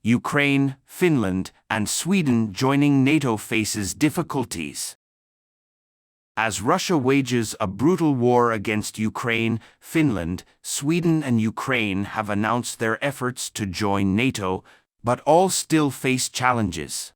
Ukraine, Finland, and Sweden joining NATO faces difficulties. As Russia wages a brutal war against Ukraine, Finland, Sweden and Ukraine have announced their efforts to join NATO, but all still face challenges.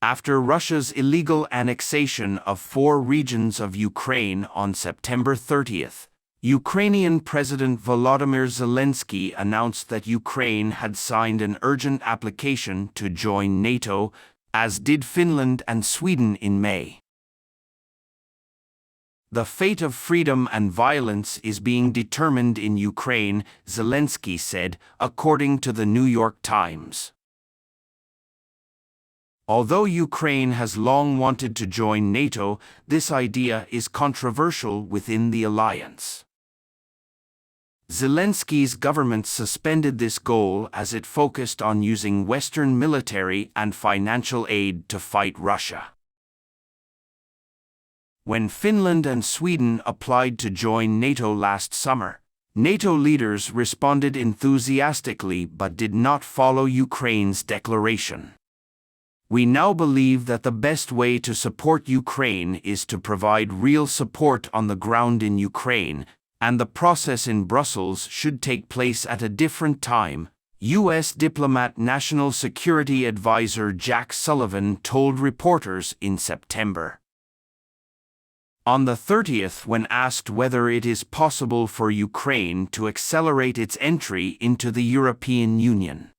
After Russia's illegal annexation of 4 regions of Ukraine on September 30th, Ukrainian President Volodymyr Zelensky announced that Ukraine had signed an urgent application to join NATO, as did Finland and Sweden in May. The fate of freedom and violence is being determined in Ukraine, Zelensky said, according to the New York Times. Although Ukraine has long wanted to join NATO, this idea is controversial within the alliance. Zelensky's government suspended this goal as it focused on using Western military and financial aid to fight Russia. When Finland and Sweden applied to join NATO last summer, NATO leaders responded enthusiastically but did not follow Ukraine's declaration. We now believe that the best way to support Ukraine is to provide real support on the ground in Ukraine, and the process in Brussels should take place at a different time, U.S. diplomat National Security Advisor Jack Sullivan told reporters in September. On the 30th, when asked whether it is possible for Ukraine to accelerate its entry into the European Union.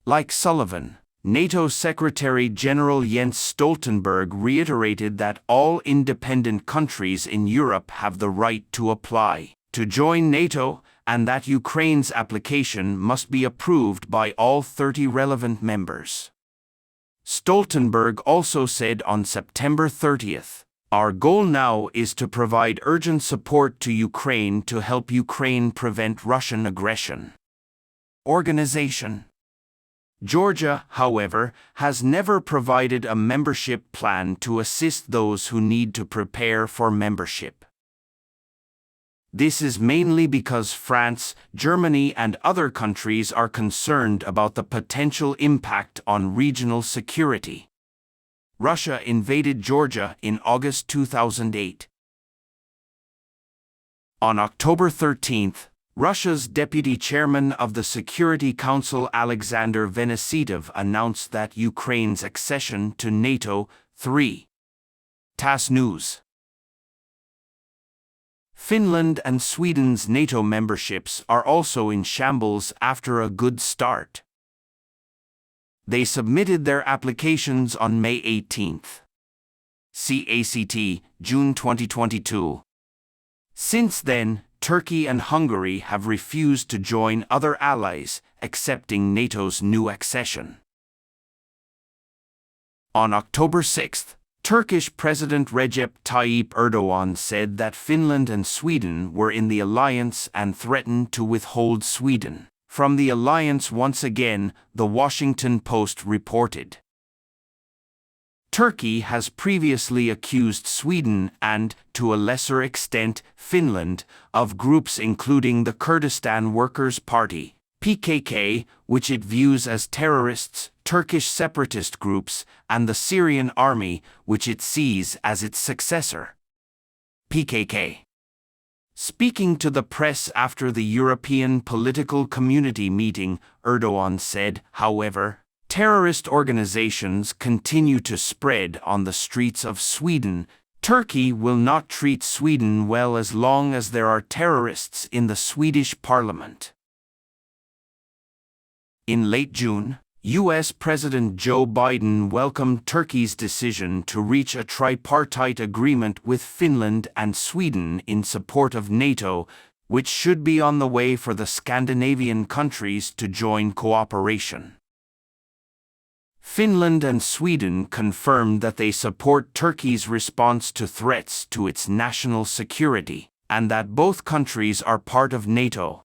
Like Sullivan, NATO Secretary-General Jens Stoltenberg reiterated that all independent countries in Europe have the right to apply to join NATO, and that Ukraine's application must be approved by all 30 relevant members. Stoltenberg also said on September 30th, "Our goal now is to provide urgent support to Ukraine to help Ukraine prevent Russian aggression." Organization. Georgia, however, has never provided a membership plan to assist those who need to prepare for membership. This is mainly because France, Germany, and other countries are concerned about the potential impact on regional security. Russia invaded Georgia in August 2008. On October 13th, Russia's deputy chairman of the Security Council Alexander Venesiatov announced that Ukraine's accession to NATO. 3. TASS News. Finland and Sweden's NATO memberships are also in shambles after a good start. They submitted their applications on May 18th. CACT, June 2022. Since then, Turkey and Hungary have refused to join other allies, accepting NATO's new accession. On October 6, Turkish President Recep Tayyip Erdogan said that Finland and Sweden were in the alliance and threatened to withhold Sweden from the alliance once again, The Washington Post reported. Turkey has previously accused Sweden and, to a lesser extent, Finland, of groups including the Kurdistan Workers' Party, PKK, which it views as terrorists, Turkish separatist groups, and the Syrian army, which it sees as its successor. PKK. Speaking to the press after the European Political Community meeting, Erdogan said, however, terrorist organizations continue to spread on the streets of Sweden. Turkey will not treat Sweden well as long as there are terrorists in the Swedish parliament. In late June, U.S. President Joe Biden welcomed Turkey's decision to reach a tripartite agreement with Finland and Sweden in support of NATO, which should be on the way for the Scandinavian countries to join cooperation. Finland and Sweden confirmed that they support Turkey's response to threats to its national security, and that both countries are part of NATO.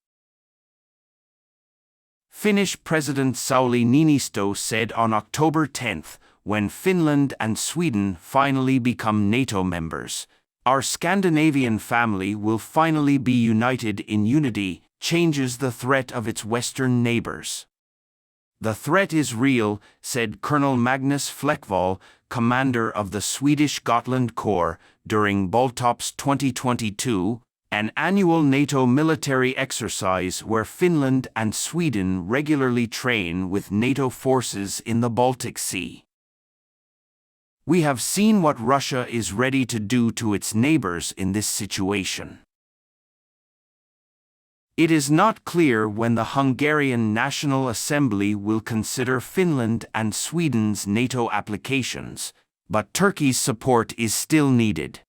Finnish President Sauli Niinistö said on October 10, when Finland and Sweden finally become NATO members, "Our Scandinavian family will finally be united in unity, changes the threat of its western neighbors. The threat is real, said Colonel Magnus Fleckvall, commander of the Swedish Gotland Corps, during Baltops 2022, an annual NATO military exercise where Finland and Sweden regularly train with NATO forces in the Baltic Sea. We have seen what Russia is ready to do to its neighbors in this situation. It is not clear when the Hungarian National Assembly will consider Finland and Sweden's NATO applications, but Turkey's support is still needed.